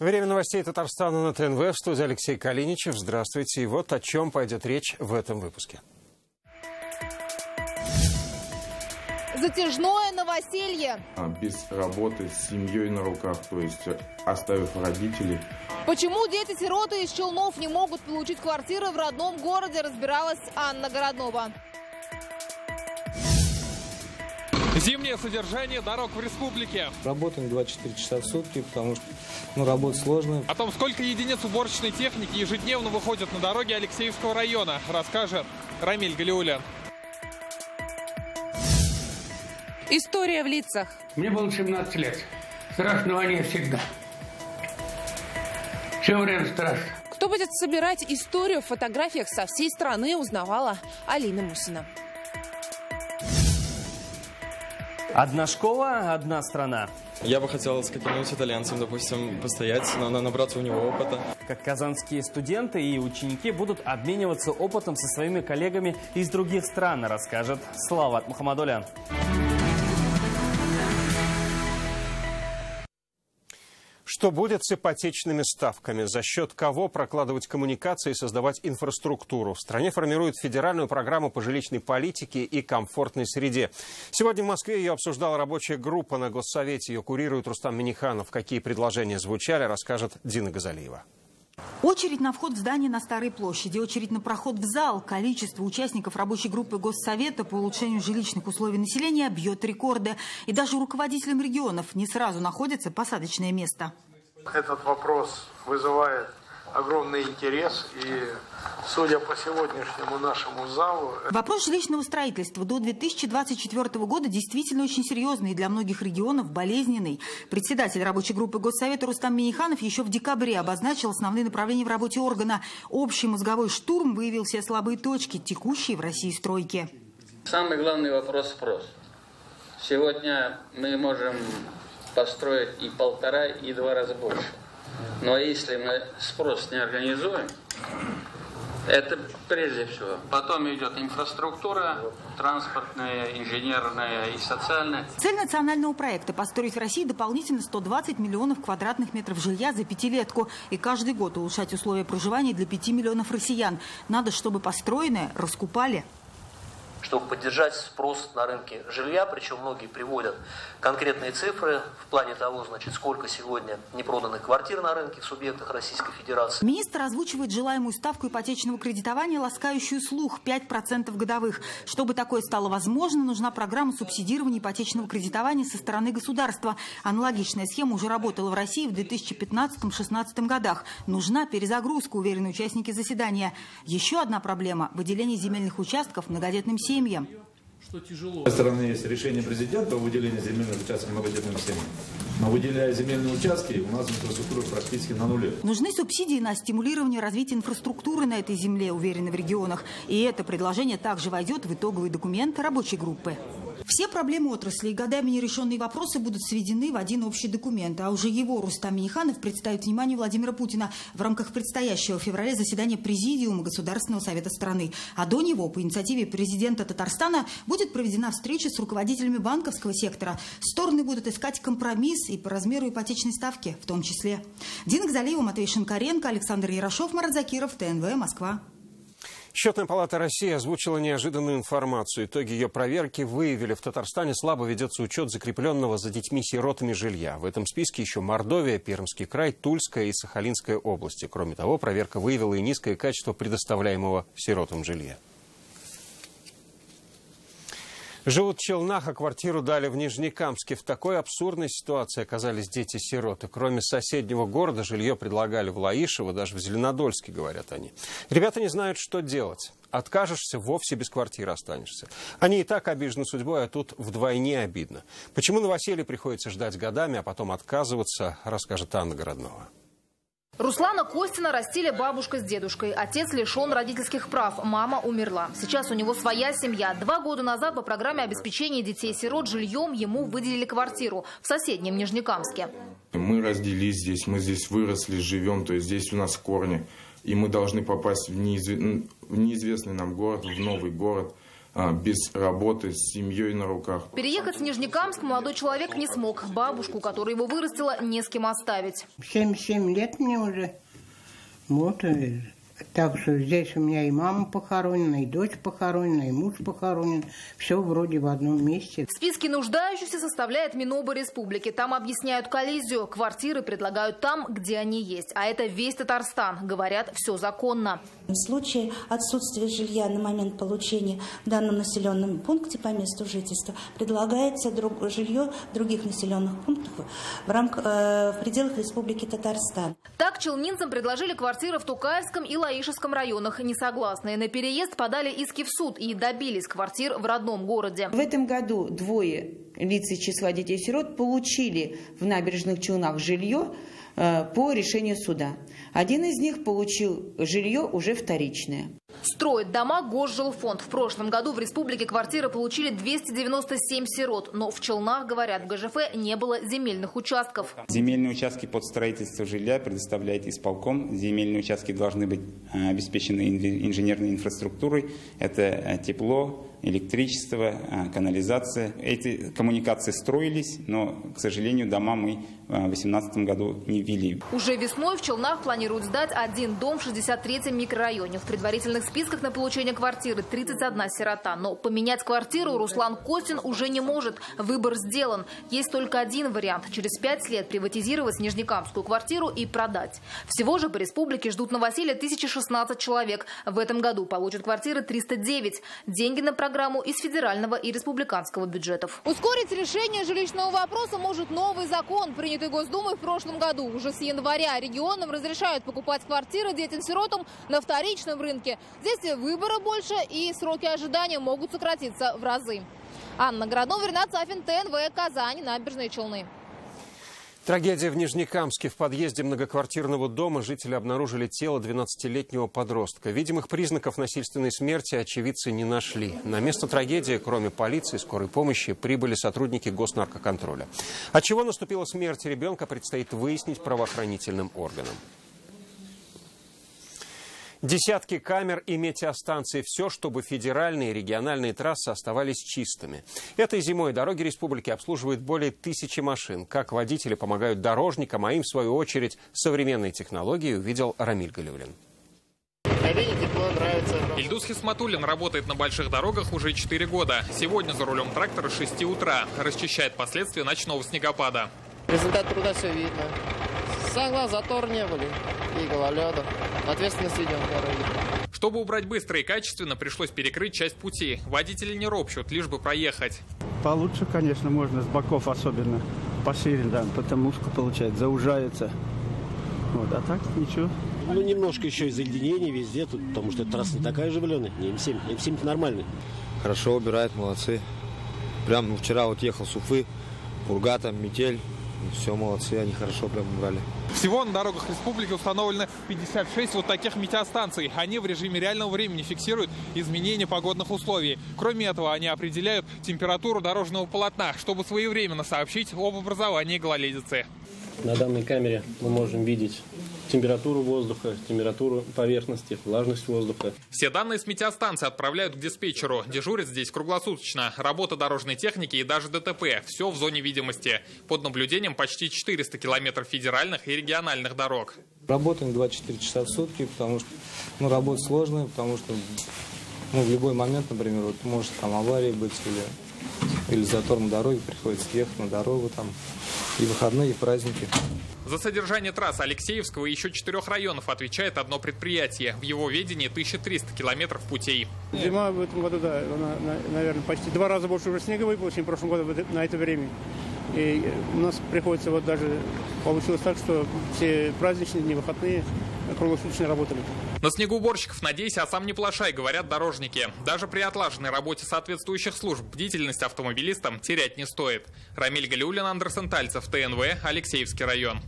Время новостей Татарстана на ТНВ. В студии Алексей Калиничев. Здравствуйте. И вот о чем пойдет речь в этом выпуске. Затяжное новоселье. Без работы, с семьей на руках, то есть оставив родителей. Почему дети-сироты из Челнов не могут получить квартиры в родном городе, разбиралась Анна Городнова. Зимнее содержание дорог в республике. Работаем 24 часа в сутки, потому что работа сложная. О том, сколько единиц уборочной техники ежедневно выходят на дороги Алексеевского района, расскажет Рамиль Галиулян. История в лицах. Мне было 17 лет. Страшного не всегда. Все время страшно. Кто будет собирать историю в фотографиях со всей страны, узнавала Алина Мусина. Одна школа, одна страна. Я бы хотел с каким-нибудь итальянцем, допустим, постоять, набраться у него опыта. Как казанские студенты и ученики будут обмениваться опытом со своими коллегами из других стран, расскажет Салават Мухаммадулян. Что будет с ипотечными ставками? За счет кого прокладывать коммуникации и создавать инфраструктуру? В стране формируют федеральную программу по жилищной политике и комфортной среде. Сегодня в Москве ее обсуждала рабочая группа на Госсовете. Ее курирует Рустам Минниханов. Какие предложения звучали, расскажет Дина Газалиева. Очередь на вход в здание на Старой площади, очередь на проход в зал. Количество участников рабочей группы Госсовета по улучшению жилищных условий населения бьет рекорды. И даже руководителям регионов не сразу находится посадочное место. Этот вопрос вызывает огромный интерес, и, судя по сегодняшнему нашему залу... Вопрос жилищного строительства до 2024 года действительно очень серьезный и для многих регионов болезненный. Председатель рабочей группы Госсовета Рустам Минниханов еще в декабре обозначил основные направления в работе органа. Общий мозговой штурм выявил все слабые точки, текущие в России стройки. Самый главный вопрос – спрос. Сегодня мы можем построить и 1,5, и 2 раза больше. Но если мы спрос не организуем, это прежде всего. Потом идет инфраструктура, транспортная, инженерная и социальная. Цель национального проекта – построить в России дополнительно 120 миллионов квадратных метров жилья за пятилетку. И каждый год улучшать условия проживания для 5 миллионов россиян. Надо, чтобы построенное раскупали. Чтобы поддержать спрос на рынке жилья, причем многие приводят конкретные цифры в плане того, значит, сколько сегодня непроданных квартир на рынке в субъектах Российской Федерации. Министр озвучивает желаемую ставку ипотечного кредитования, ласкающую слух – 5% годовых. Чтобы такое стало возможно, нужна программа субсидирования ипотечного кредитования со стороны государства. Аналогичная схема уже работала в России в 2015-2016 годах. Нужна перезагрузка, уверены участники заседания. Еще одна проблема – выделение земельных участков многодетным семьям. С одной стороны, есть решение президента о выделении земельных участков многодетным семьям. Но выделяя земельные участки, у нас инфраструктура практически на нуле. Нужны субсидии на стимулирование развития инфраструктуры на этой земле, уверены в регионах. И это предложение также войдет в итоговый документ рабочей группы. Все проблемы отрасли и годами нерешенные вопросы будут сведены в один общий документ. А уже его Рустам Минниханов представит вниманию Владимира Путина в рамках предстоящего в феврале заседания Президиума Государственного совета страны. А до него, по инициативе президента Татарстана, будет проведена встреча с руководителями банковского сектора. Стороны будут искать компромисс и по размеру ипотечной ставки в том числе. Дина Газалиева, Матвей Шинкаренко, Александр Ярошов, Марат Закиров, ТНВ, Москва. Счетная палата России озвучила неожиданную информацию. Итоги ее проверки выявили: в Татарстане слабо ведется учет закрепленного за детьми-сиротами жилья. В этом списке еще Мордовия, Пермский край, Тульская и Сахалинская области. Кроме того, проверка выявила и низкое качество предоставляемого сиротам жилья. Живут в Челнах, а квартиру дали в Нижнекамске. В такой абсурдной ситуации оказались дети-сироты. Кроме соседнего города, жилье предлагали в Лаишево, даже в Зеленодольске, говорят они. Ребята не знают, что делать. Откажешься, вовсе без квартиры останешься. Они и так обижены судьбой, а тут вдвойне обидно. Почему новоселье приходится ждать годами, а потом отказываться, расскажет Анна Городнова. Руслана Костина растили бабушка с дедушкой. Отец лишен родительских прав, мама умерла. Сейчас у него своя семья. 2 года назад по программе обеспечения детей-сирот жильем ему выделили квартиру в соседнем Нижнекамске. Мы родились здесь, мы здесь выросли, живем, то есть здесь у нас корни. И мы должны попасть в неизвестный нам город, в новый город. без работы, с семьей на руках. Переехать в Нижнекамск молодой человек не смог. Бабушку, которая его вырастила, не с кем оставить. 77 лет мне уже. Вот. Так что здесь у меня и мама похоронена, и дочь похоронена, и муж похоронен. Все вроде в одном месте. В списке нуждающихся составляет Миноба республики. Там объясняют коллизию. Квартиры предлагают там, где они есть. А это весь Татарстан. Говорят, все законно. В случае отсутствия жилья на момент получения в данном населенном пункте по месту жительства предлагается жилье в других населенных пунктах в пределах Республики Татарстан. Так челнинцам предложили квартиры в Тукаевском и Лаишевском районах. Несогласные на переезд подали иски в суд и добились квартир в родном городе. В этом году двое лиц из числа детей-сирот получили в Набережных Челнах жилье по решению суда. Один из них получил жилье уже вторичное. Строит дома Госжилфонд. В прошлом году в республике квартиры получили 297 сирот. Но в Челнах, говорят, в ГЖФ не было земельных участков. Земельные участки под строительство жилья предоставляет исполком. Земельные участки должны быть обеспечены инженерной инфраструктурой. Это тепло, электричество, канализация. Эти коммуникации строились, но, к сожалению, дома мы в 2018 году не ввели. Уже весной в Челнах планируют сдать один дом в 63-м микрорайоне. В предварительных списках на получение квартиры 31 сирота. Но поменять квартиру Руслан Костин уже не может. Выбор сделан. Есть только один вариант. Через 5 лет приватизировать нижнекамскую квартиру и продать. Всего же по республике ждут новоселья 1016 человек. В этом году получат квартиры 309. Деньги на программу из федерального и республиканского бюджетов. Ускорить решение жилищного вопроса может новый закон, принятый Госдумой в прошлом году. Уже с января регионам разрешают покупать квартиры детям-сиротам на вторичном рынке. Здесь выбора больше и сроки ожидания могут сократиться в разы. Анна Городнова, Ренат Сафин, ТНВ, Казань, Набережные Челны. Трагедия в Нижнекамске. В подъезде многоквартирного дома жители обнаружили тело 12-летнего подростка. Видимых признаков насильственной смерти очевидцы не нашли. На место трагедии, кроме полиции и скорой помощи, прибыли сотрудники госнаркоконтроля. От чего наступила смерть ребенка, предстоит выяснить правоохранительным органам. Десятки камер и метеостанций. Все, чтобы федеральные и региональные трассы оставались чистыми. Этой зимой дороги республики обслуживают более 1000 машин. Как водители помогают дорожникам, а им, в свою очередь, современные технологии, увидел Рамиль Галиулин. Ильдус Хисматуллин работает на больших дорогах уже 4 года. Сегодня за рулем трактора с 6 утра. Расчищает последствия ночного снегопада. Результат труда все видно. Согласен, затор не были и гололеда. Ответственность ведем в дороге. Чтобы убрать быстро и качественно, пришлось перекрыть часть пути. Водители не ропщут, лишь бы проехать. Получше, конечно, можно, с боков особенно. Пошире, да, потому что, получается, заужается. Вот, а так ничего. Ну, немножко еще из заледенения везде, тут, потому что трасса не такая оживленная, не М7. М7 нормальный. Хорошо убирают, молодцы. Прям вчера вот ехал с Уфы, пурга там, метель. Все, молодцы, они хорошо прям убрали. Всего на дорогах республики установлено 56 вот таких метеостанций. Они в режиме реального времени фиксируют изменения погодных условий. Кроме этого, они определяют температуру дорожного полотна, чтобы своевременно сообщить об образовании гололедицы. На данной камере мы можем видеть температуру воздуха, температуру поверхности, влажность воздуха. Все данные с метеостанции отправляют к диспетчеру. Дежурят здесь круглосуточно. Работа дорожной техники и даже ДТП. Все в зоне видимости. Под наблюдением почти 400 километров федеральных и региональных дорог. Работаем 24 часа в сутки, потому что работа сложная, потому что в любой момент, например, вот, может там авария быть или затор на дороге, приходится ехать на дорогу там и выходные, и праздники. За содержание трасс Алексеевского и еще 4 районов отвечает одно предприятие. В его ведении 1300 километров путей. Зима в этом году, да, наверное, почти 2 раза больше уже снега выпало, чем в прошлом году на это время. И у нас приходится, вот даже получилось так, что все праздничные дни, выходные круглосуточно работали. На снегоуборщиков надейся, а сам не плашай, говорят дорожники. Даже при отлаженной работе соответствующих служб бдительность автомобилистам терять не стоит. Рамиль Галиулин, Андерсон Тальцев, ТНВ, Алексеевский район.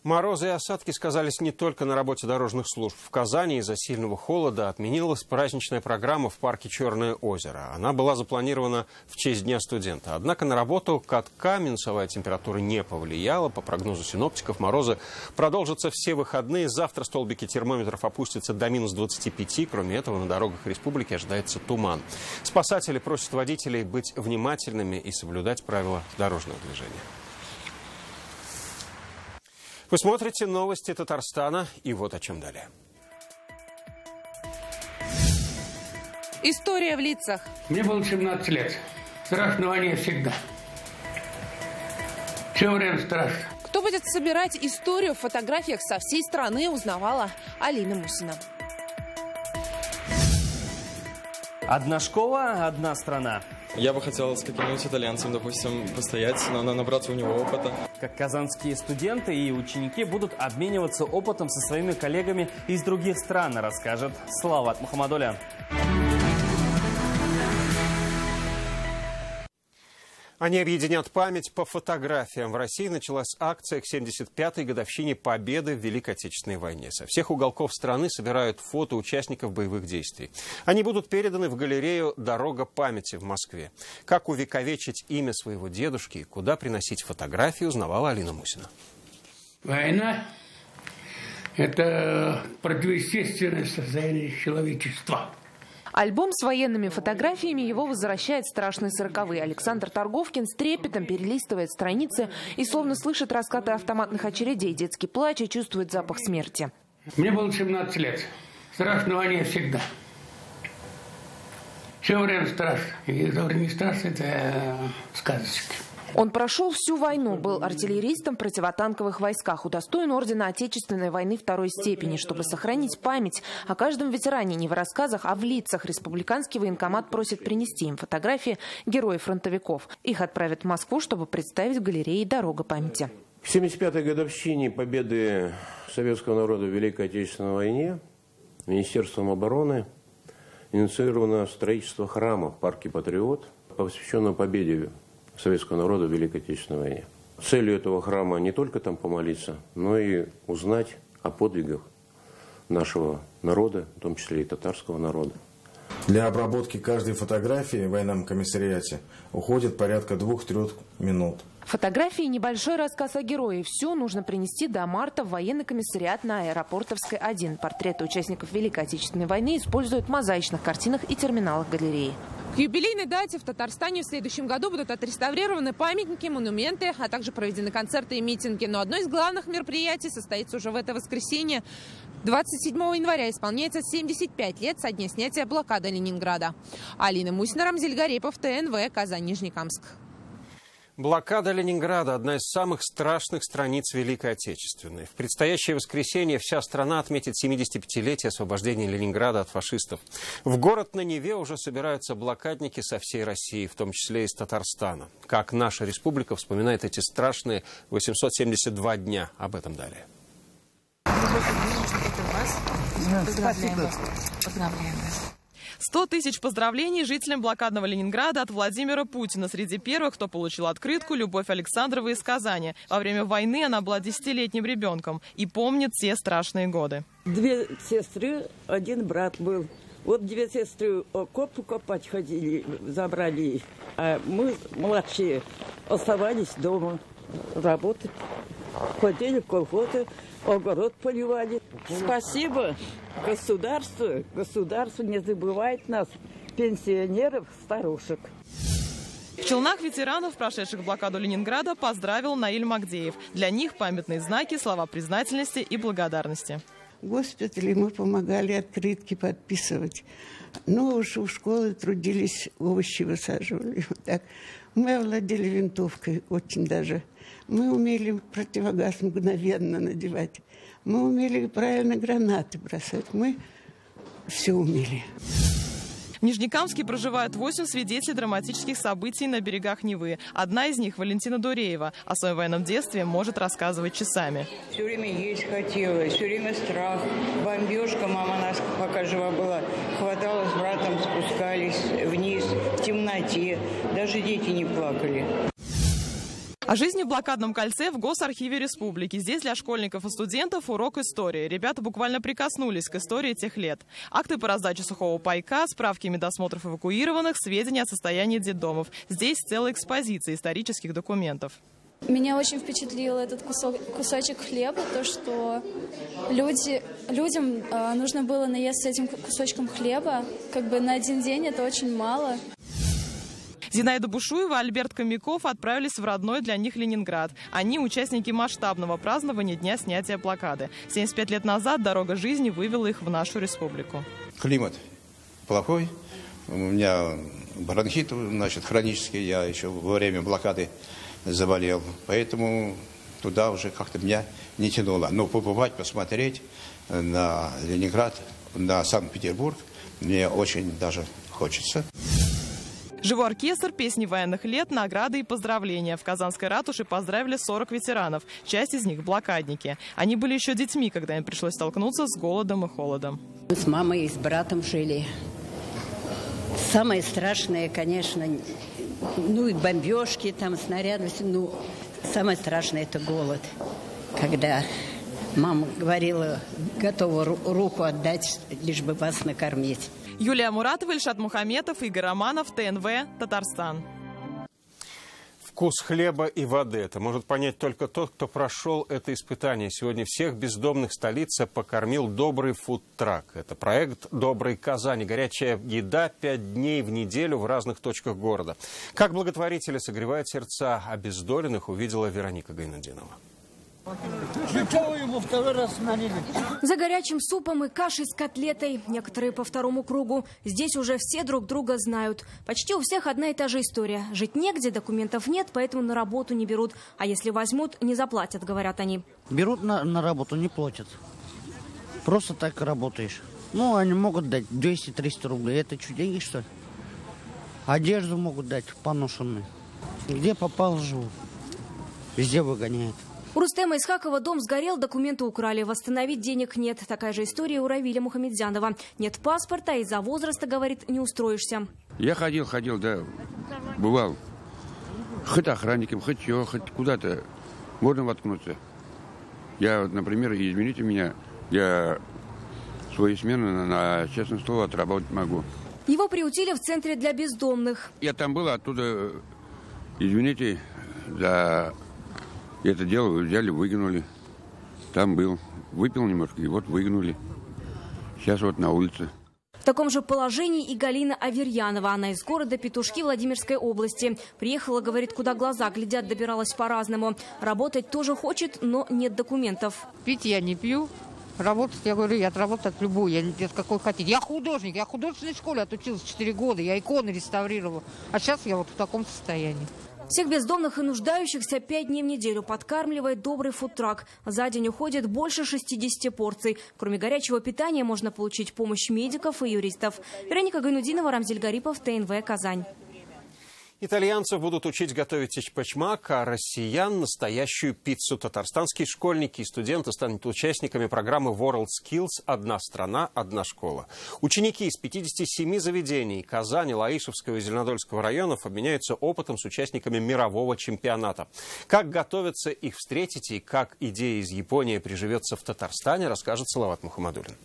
Морозы и осадки сказались не только на работе дорожных служб. В Казани из-за сильного холода отменилась праздничная программа в парке «Черное озеро». Она была запланирована в честь Дня студента. Однако на работу катка минусовая температура не повлияла. По прогнозу синоптиков, морозы продолжатся все выходные. Завтра столбики термометров опустятся до минус 25. Кроме этого, на дорогах республики ожидается туман. Спасатели просят водителей быть внимательными и соблюдать правила дорожного движения. Вы смотрите новости Татарстана, и вот о чем далее. История в лицах. Мне было 17 лет. Страшного не всегда. Все время страшно. Кто будет собирать историю в фотографиях со всей страны, узнавала Алина Мусина. Одна школа, одна страна. Я бы хотел с каким-нибудь итальянцем, допустим, постоять, набраться у него опыта. Как казанские студенты и ученики будут обмениваться опытом со своими коллегами из других стран, расскажет Салават Мухаммадулян. Они объединят память по фотографиям. В России началась акция к 75-й годовщине Победы в Великой Отечественной войне. Со всех уголков страны собирают фото участников боевых действий. Они будут переданы в галерею «Дорога памяти» в Москве. Как увековечить имя своего дедушки и куда приносить фотографии, узнавала Алина Мусина. Война – это противоестественное состояние человечества. Альбом с военными фотографиями его возвращает страшные 40-е. Александр Торговкин с трепетом перелистывает страницы и словно слышит раскаты автоматных очередей, детский плач и чувствует запах смерти. Мне было 17 лет. Страшного не всегда. Все время страшно. И это время не страшно, это сказочки. Он прошел всю войну, был артиллеристом в противотанковых войсках, удостоен ордена Отечественной войны второй степени. Чтобы сохранить память о каждом ветеране не в рассказах, а в лицах, республиканский военкомат просит принести им фотографии героев-фронтовиков. Их отправят в Москву, чтобы представить в галерее «Дорога памяти». К 75-й годовщине победы советского народа в Великой Отечественной войне Министерством обороны инициировано строительство храма в парке «Патриот», посвященного победе советского народа в Великой Отечественной войне. Целью этого храма не только там помолиться, но и узнать о подвигах нашего народа, в том числе и татарского народа. Для обработки каждой фотографии в военном комиссариате уходит порядка 2-3 минут. Фотографии – небольшой рассказ о герое. Все нужно принести до марта в военный комиссариат на Аэропортовской 1. Портреты участников Великой Отечественной войны используют в мозаичных картинах и терминалах галереи. К юбилейной дате в Татарстане в следующем году будут отреставрированы памятники, монументы, а также проведены концерты и митинги. Но одно из главных мероприятий состоится уже в это воскресенье. 27 января исполняется 75 лет со дня снятия блокады Ленинграда. Алина Мусина, Рамзиль Гарипов, ТНВ, Казань, Нижнекамск. Блокада Ленинграда – одна из самых страшных страниц Великой Отечественной. В предстоящее воскресенье вся страна отметит 75-летие освобождения Ленинграда от фашистов. В город на Неве уже собираются блокадники со всей России, в том числе из Татарстана. Как наша республика вспоминает эти страшные 872 дня. Об этом далее. Поздравляем вас. Поздравляем вас. 100 тысяч поздравлений жителям блокадного Ленинграда от Владимира Путина. Среди первых, кто получил открытку, Любовь Александрова из Казани. Во время войны она была 10-летним ребенком и помнит те страшные годы. 2 сестры, 1 брат был. Вот 2 сестры окопы копать ходили, забрали их. А мы, младшие, оставались дома работать. Ходили в колхозы, огород поливали. Спасибо государству. Государство не забывает нас, пенсионеров, старушек. В Челнах ветеранов, прошедших блокаду Ленинграда, поздравил Наиль Магдеев. Для них памятные знаки, слова признательности и благодарности. Госпитали мы помогали открытки подписывать. Ну уж у школы трудились, овощи высаживали. Вот так. Мы овладели винтовкой очень даже. Мы умели противогаз мгновенно надевать. Мы умели правильно гранаты бросать. Мы все умели. В Нижнекамске проживают 8 свидетелей драматических событий на берегах Невы. Одна из них – Валентина Дуреева. О своем военном детстве может рассказывать часами. Все время есть хотелось, все время страх. Бомбежка, мама нас, пока жива была, хватала с братом, спускались вниз в темноте. Даже дети не плакали. О жизни в блокадном кольце в Госархиве Республики. Здесь для школьников и студентов урок истории. Ребята буквально прикоснулись к истории тех лет. Акты по раздаче сухого пайка, справки медосмотров эвакуированных, сведения о состоянии детдомов. Здесь целая экспозиция исторических документов. Меня очень впечатлил этот кусочек хлеба, то, что людям нужно было наесться этим кусочком хлеба. Как бы на один день это очень мало. Зинаида Бушуева, Альберт Хомяков отправились в родной для них Ленинград. Они участники масштабного празднования Дня снятия блокады. 75 лет назад дорога жизни вывела их в нашу республику. Климат плохой. У меня бронхит, значит, хронический. Я еще во время блокады заболел. Поэтому туда уже как-то меня не тянуло. Но побывать, посмотреть на Ленинград, на Санкт-Петербург мне очень даже хочется. Живой оркестр, песни военных лет, награды и поздравления. В Казанской ратуше поздравили 40 ветеранов. Часть из них – блокадники. Они были еще детьми, когда им пришлось столкнуться с голодом и холодом. Мы с мамой и с братом жили. Самое страшное, конечно, и бомбежки, там, снаряды. Самое страшное – это голод. Когда мама говорила, готова руку отдать, лишь бы вас накормить. Юлия Муратова, Ильшат Мухаметов, Игорь Романов, ТНВ, Татарстан. Вкус хлеба и воды – это может понять только тот, кто прошел это испытание. Сегодня всех бездомных столицы покормил добрый фудтрак. Это проект «Доброй Казани». Горячая еда 5 дней в неделю в разных точках города. Как благотворители согревают сердца обездоленных, увидела Вероника Гайнудинова. Его второй раз сманили. За горячим супом и кашей с котлетой. Некоторые по второму кругу. Здесь уже все друг друга знают. Почти у всех одна и та же история. Жить негде, документов нет, поэтому на работу не берут. А если возьмут, не заплатят, говорят они. Берут на работу, не платят. Просто так работаешь. Они могут дать 200-300 рублей. Это что, деньги, что ли? Одежду могут дать поношенную. Где попал, живу. Везде выгоняют. У Рустема Исхакова дом сгорел, документы украли. Восстановить денег нет. Такая же история у Равиля Мухамедзянова. Нет паспорта, из-за возраста, говорит, не устроишься. Я ходил, да, бывал. Хоть охранником, хоть куда-то можно воткнуться. Я, например, извините меня, я свою смену на честное слово отработать могу. Его приютили в центре для бездомных. Я там был, оттуда, извините, за... это дело взяли, выгнали. Там был. Выпил немножко, и вот выгнали. Сейчас вот на улице. В таком же положении и Галина Аверьянова. Она из города Петушки Владимирской области. Приехала, говорит, куда глаза глядят, добиралась по-разному. Работать тоже хочет, но нет документов. Пить я не пью. Работать, я говорю, я отработать любую, я какой хотите. Я художник, я в художественной школе отучилась 4 года, я иконы реставрировала. А сейчас я вот в таком состоянии. Всех бездомных и нуждающихся 5 дней в неделю подкармливает добрый фудтрак. За день уходит больше 60 порций. Кроме горячего питания можно получить помощь медиков и юристов. Вероника Гайнудинова, Рамзиль Гарипов, ТНВ, Казань. Итальянцев будут учить готовить чпачмак, а россиян – настоящую пиццу. Татарстанские школьники и студенты станут участниками программы WorldSkills «Одна страна, одна школа». Ученики из 57 заведений Казани, Лаишевского и Зеленодольского районов обменяются опытом с участниками мирового чемпионата. Как готовятся их встретить и как идея из Японии приживется в Татарстане, расскажет Салават Мухаммадуллин.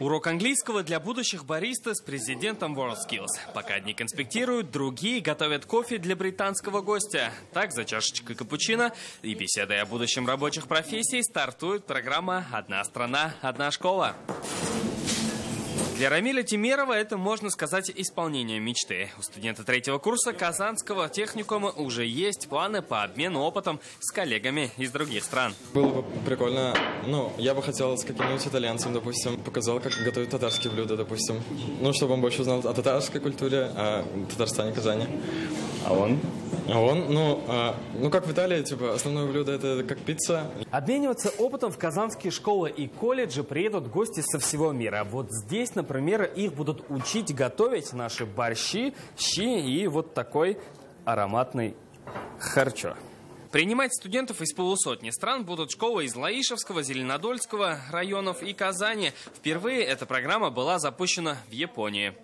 Урок английского для будущих бариста с президентом WorldSkills. Пока одни конспектируют, другие готовят кофе для британского гостя. Так, за чашечкой капучино и беседой о будущем рабочих профессий стартует программа «Одна страна, одна школа». Для Рамиля Тимерова это, можно сказать, исполнение мечты. У студента 3-го курса Казанского техникума уже есть планы по обмену опытом с коллегами из других стран. Было бы прикольно, я бы хотел с каким-нибудь итальянцем, допустим, показал, как готовить татарские блюда, допустим. Чтобы он больше узнал о татарской культуре, о Татарстане, Казани. А он? Как в Италии, основное блюдо это как пицца. Обмениваться опытом в казанские школы и колледжи приедут гости со всего мира. Вот здесь, например, их будут учить готовить наши борщи, щи и вот такой ароматный харчо. Принимать студентов из полусотни стран будут школы из Лаишевского, Зеленодольского районов и Казани. Впервые эта программа была запущена в Японии.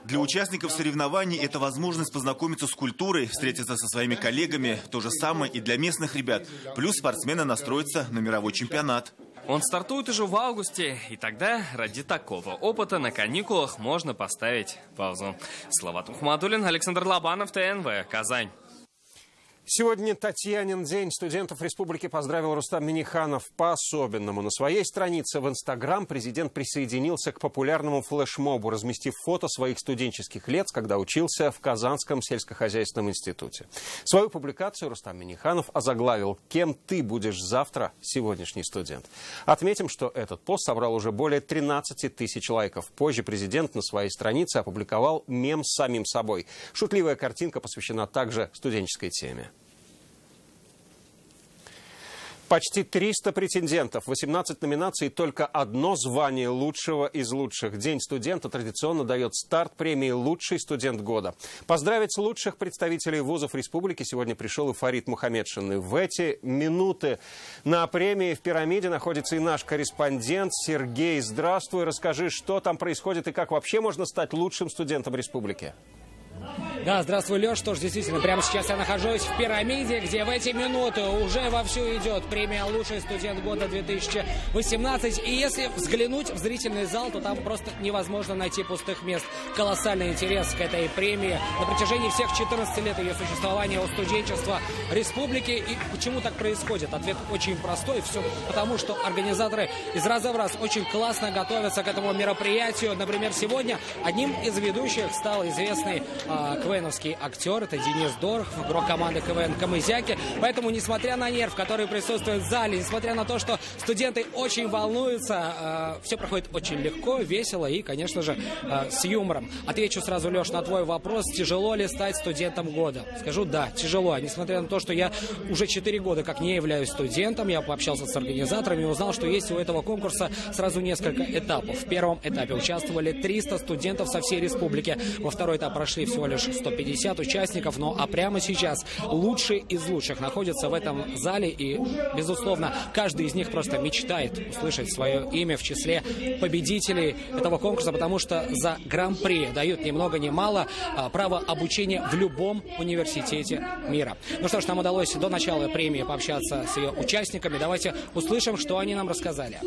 Для участников соревнований это возможность познакомиться с культурой, встретиться со своими коллегами. То же самое и для местных ребят. Плюс спортсмены настроятся на мировой чемпионат. Он стартует уже в августе, и тогда ради такого опыта на каникулах можно поставить паузу. Салават Мухаммадуллин, Александр Лобанов, ТНВ, Казань. Сегодня Татьянин день. Студентов республики поздравил Рустам Минниханов по-особенному. На своей странице в Инстаграм президент присоединился к популярному флешмобу, разместив фото своих студенческих лет, когда учился в Казанском сельскохозяйственном институте. Свою публикацию Рустам Минниханов озаглавил «Кем ты будешь завтра, сегодняшний студент?». Отметим, что этот пост собрал уже более 13 тысяч лайков. Позже президент на своей странице опубликовал мем с самим собой. Шутливая картинка посвящена также студенческой теме. Почти 300 претендентов, 18 номинаций, только одно звание лучшего из лучших. День студента традиционно дает старт премии «Лучший студент года». Поздравить лучших представителей вузов республики сегодня пришел и Фарид Мухаммедшин. В эти минуты на премии в «Пирамиде» находится и наш корреспондент Сергей. Здравствуй, расскажи, что там происходит и как вообще можно стать лучшим студентом республики. Да, здравствуй, Леш. Что ж, действительно, прямо сейчас я нахожусь в «Пирамиде», где в эти минуты уже вовсю идет премия «Лучший студент года 2018». И если взглянуть в зрительный зал, то там просто невозможно найти пустых мест. Колоссальный интерес к этой премии на протяжении всех 14 лет ее существования у студенчества республики. И почему так происходит? Ответ очень простой. Все потому, что организаторы из раза в раз очень классно готовятся к этому мероприятию. Например, сегодня одним из ведущих стал известный КВНовский актер, это Денис Дорохов, игрок команды КВН «Камызяки». Поэтому, несмотря на нерв, который присутствует в зале, несмотря на то, что студенты очень волнуются, все проходит очень легко, весело и, конечно же, с юмором. Отвечу сразу, Леш, на твой вопрос, тяжело ли стать студентом года? Скажу, да, тяжело. Несмотря на то, что я уже 4 года как не являюсь студентом, я пообщался с организаторами и узнал, что есть у этого конкурса сразу несколько этапов. В первом этапе участвовали 300 студентов со всей республики. Во второй этап прошли всего лишь 150 участников, а прямо сейчас лучшие из лучших находятся в этом зале, и, безусловно, каждый из них просто мечтает услышать свое имя в числе победителей этого конкурса, потому что за гран-при дают ни много ни мало право обучения в любом университете мира. Ну что ж, нам удалось до начала премии пообщаться с ее участниками. Давайте услышим, что они нам рассказали.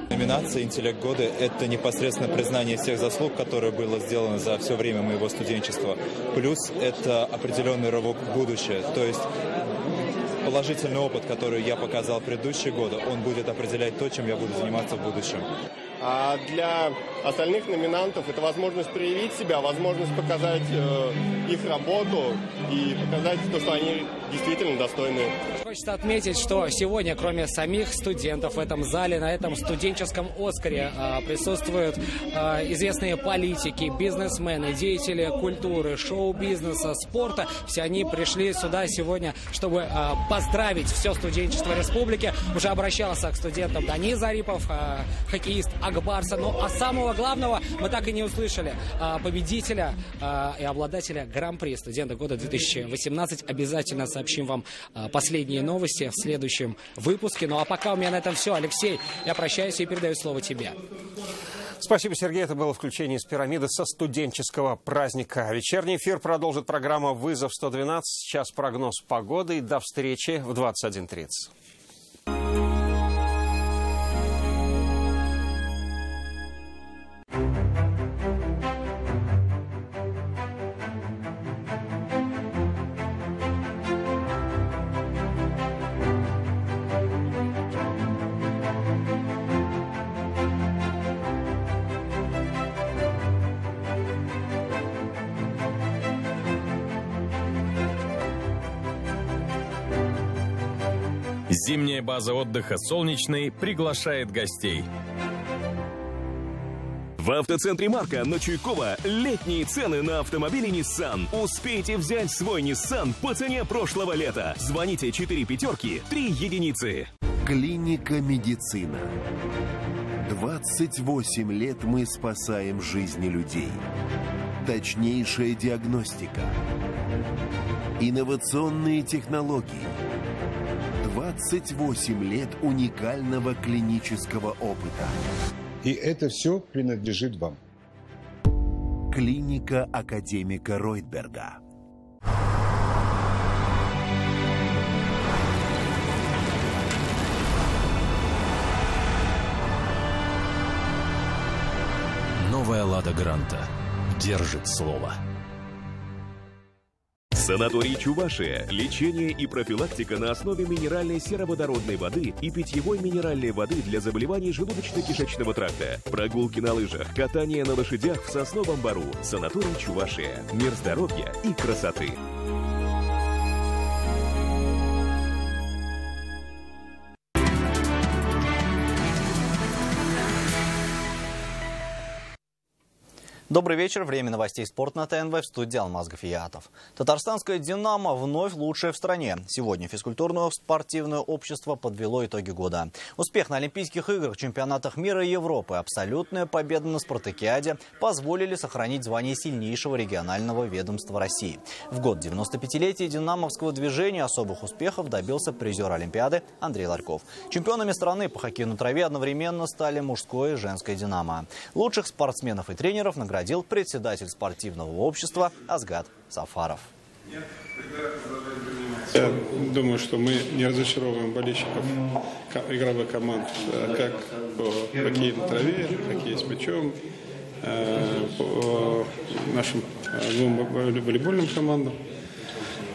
Номинация «Интеллект года» — это непосредственно признание всех заслуг, которые было сделано за все время моего студенчества. Плюс это определенный рывок в будущее. То есть положительный опыт, который я показал в предыдущие годы, он будет определять то, чем я буду заниматься в будущем. А для остальных номинантов это возможность проявить себя, возможность показать их работу и показать то, что они действительно достойны. Хочется отметить, что сегодня, кроме самих студентов в этом зале, на этом студенческом «Оскаре» присутствуют известные политики, бизнесмены, деятели культуры, шоу-бизнеса, спорта. Все они пришли сюда сегодня, чтобы поздравить все студенчество республики. Уже обращался к студентам Данис Зарипов, хоккеист Акбарса. Ну а самого главного мы так и не услышали. Победителя и обладателя гран-при студента года 2018. Обязательно сообщим вам последние новости в следующем выпуске. Ну а пока у меня на этом все. Алексей, я прощаюсь и передаю слово тебе. Спасибо, Сергей. Это было включение из «Пирамиды» со студенческого праздника. Вечерний эфир продолжит программа «Вызов 112». Сейчас прогноз погоды. И до встречи в 21:30. Зимняя база отдыха «Солнечный» приглашает гостей. В автоцентре «Марка» на Чуйкова летние цены на автомобили Nissan. Успейте взять свой Nissan по цене прошлого лета. Звоните 4 пятерки 3 единицы. Клиника медицина. 28 лет мы спасаем жизни людей. точнейшая диагностика, инновационные технологии, 28 лет уникального клинического опыта. И это все принадлежит вам. Клиника академика Ройтберга. Новая «Лада Гранта» держит слово. Санаторий Чувашия. Лечение и профилактика на основе минеральной сероводородной воды и питьевой минеральной воды для заболеваний желудочно-кишечного тракта. Прогулки на лыжах, катание на лошадях в Сосновом Бору. Санаторий Чувашия. Мир здоровья и красоты. Добрый вечер. Время новостей «Спорт» на ТНВ. В студии Алмаз Гафиятов. Татарстанское «Динамо» вновь лучшее в стране. Сегодня физкультурное спортивное общество подвело итоги года. Успех на Олимпийских играх, чемпионатах мира и Европы, абсолютная победа на спартакиаде позволили сохранить звание сильнейшего регионального ведомства России. В год 95-летия динамовского движения особых успехов добился призер Олимпиады Андрей Ларьков. Чемпионами страны по хоккею на траве одновременно стали мужское и женское «Динамо». Лучших спортсменов и тренеров наградил председатель спортивного общества Азгат Сафаров. Я думаю, что мы не разочаровываем болельщиков игровых команд, как по хоккею на траве, хоккей с мячом, по нашим двум волейбольным командам.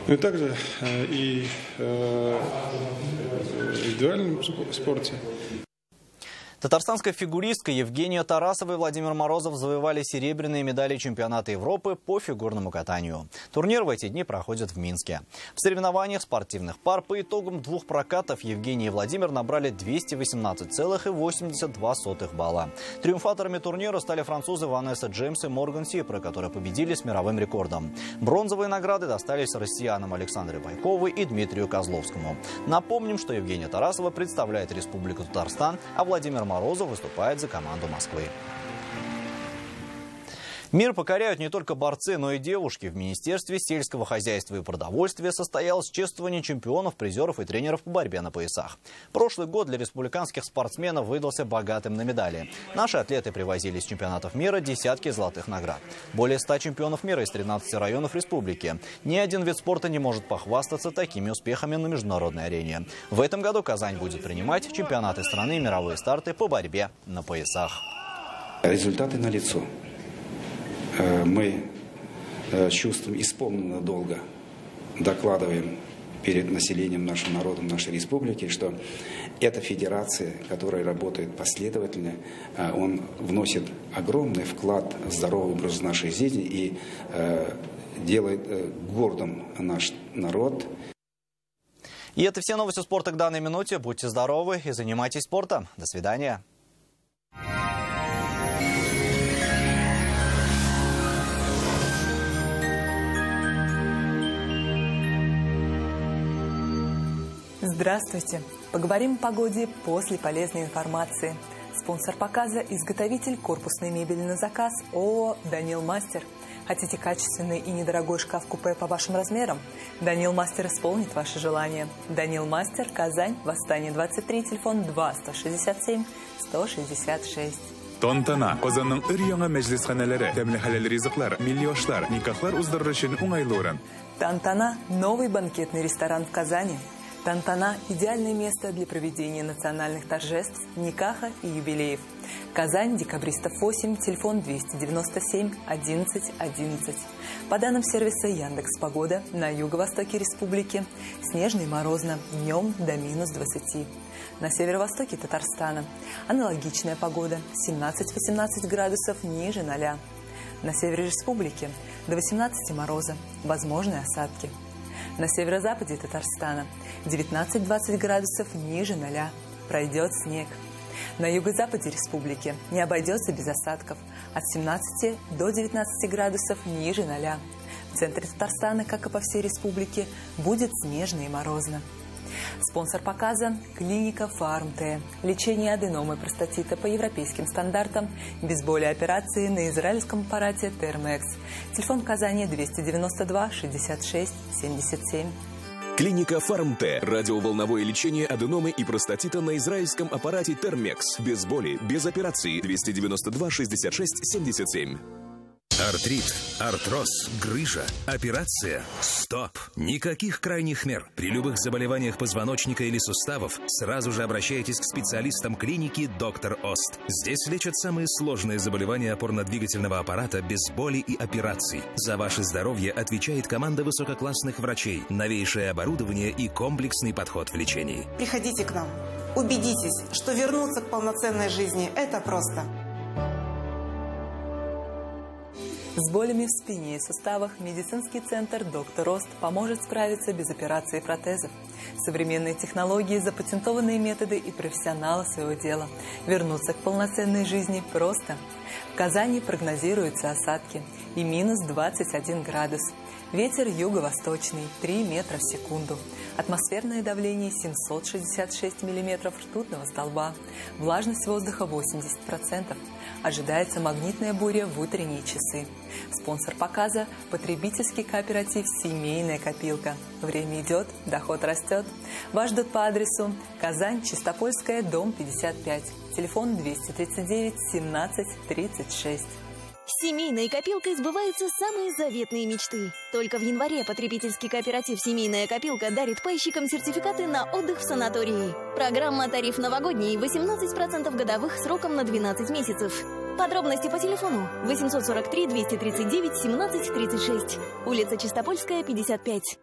Ну и также и в индивидуальном спорте. Татарстанская фигуристка Евгения Тарасова и Владимир Морозов завоевали серебряные медали чемпионата Европы по фигурному катанию. Турнир в эти дни проходит в Минске. В соревнованиях спортивных пар по итогам двух прокатов Евгений и Владимир набрали 218,82 балла. Триумфаторами турнира стали французы Ванесса Джеймс и Морган Сипра, которые победили с мировым рекордом. Бронзовые награды достались россиянам Александре Байковой и Дмитрию Козловскому. Напомним, что Евгения Тарасова представляет Республику Татарстан, а Владимир Морозов выступает за команду Москвы. Мир покоряют не только борцы, но и девушки. В Министерстве сельского хозяйства и продовольствия состоялось чествование чемпионов, призеров и тренеров по борьбе на поясах. Прошлый год для республиканских спортсменов выдался богатым на медали. Наши атлеты привозили с чемпионатов мира десятки золотых наград. Более 100 чемпионов мира из 13 районов республики. Ни один вид спорта не может похвастаться такими успехами на международной арене. В этом году Казань будет принимать чемпионаты страны и мировые старты по борьбе на поясах. Результаты налицо. Мы с чувством исполненного долга докладываем перед населением, нашим народом, нашей республики, что эта федерация, которая работает последовательно, он вносит огромный вклад в здоровый образ нашей жизни и делает гордым наш народ. И это все новости спорта к данной минуте. Будьте здоровы и занимайтесь спортом. До свидания. Здравствуйте! Поговорим о погоде после полезной информации. Спонсор показа – изготовитель корпусной мебели на заказ ООО «Данил Мастер». Хотите качественный и недорогой шкаф-купе по вашим размерам? «Данил Мастер» исполнит ваше желание. «Данил Мастер», Казань, Восстание 23, телефон 2-167-166. Тонтана. Озанның өр-яңа мәҗлисханәләре, тәмле хәләл ризыклар, милли ашлар, никахлар уздырыр өчен уңайлы урын. Тантана – новый банкетный ресторан в Казани. Тантана – идеальное место для проведения национальных торжеств, никаха и юбилеев. Казань, Декабристов 8, телефон 297-11-11. По данным сервиса Яндекс.Погода, на юго-востоке республики снежно и морозно, днем до -20. На северо-востоке Татарстана аналогичная погода, 17-18 градусов ниже 0. На севере республики до 18 мороза, возможны осадки. На северо-западе Татарстана 19-20 градусов ниже 0. Пройдет снег. На юго-западе республики не обойдется без осадков. От 17 до 19 градусов ниже 0. В центре Татарстана, как и по всей республике, будет снежно и морозно. Спонсор показа – клиника Фарм-Т. Лечение аденомы простатита по европейским стандартам. Без боли операции на израильском аппарате Термекс. Телефон в Казани 292 66 77. Клиника Фарм-Т. Радиоволновое лечение аденомы и простатита на израильском аппарате Термекс. Без боли, без операции. 292 66 77. Артрит, артроз, грыжа, операция. Стоп! Никаких крайних мер. При любых заболеваниях позвоночника или суставов сразу же обращайтесь к специалистам клиники «Доктор Ост». Здесь лечат самые сложные заболевания опорно-двигательного аппарата без боли и операций. За ваше здоровье отвечает команда высококлассных врачей, новейшее оборудование и комплексный подход в лечении. Приходите к нам. Убедитесь, что вернуться к полноценной жизни – это просто. С болями в спине и суставах медицинский центр «Доктор Ост» поможет справиться без операции протезов. Современные технологии, запатентованные методы и профессионалы своего дела. Вернуться к полноценной жизни просто. В Казани прогнозируются осадки и минус 21 градус. Ветер юго-восточный 3 метра в секунду. Атмосферное давление 766 миллиметров ртутного столба. Влажность воздуха 80%. Ожидается магнитная буря в утренние часы. Спонсор показа – потребительский кооператив «Семейная копилка». Время идет, доход растет. Вас ждут по адресу Казань, Чистопольская, дом 55. Телефон 239 17 36. Семейной копилкой сбываются самые заветные мечты. Только в январе потребительский кооператив «Семейная копилка» дарит пайщикам сертификаты на отдых в санатории. Программа «Тариф новогодний» 18% годовых сроком на 12 месяцев. Подробности по телефону 843 239 17 36. Улица Чистопольская, 55.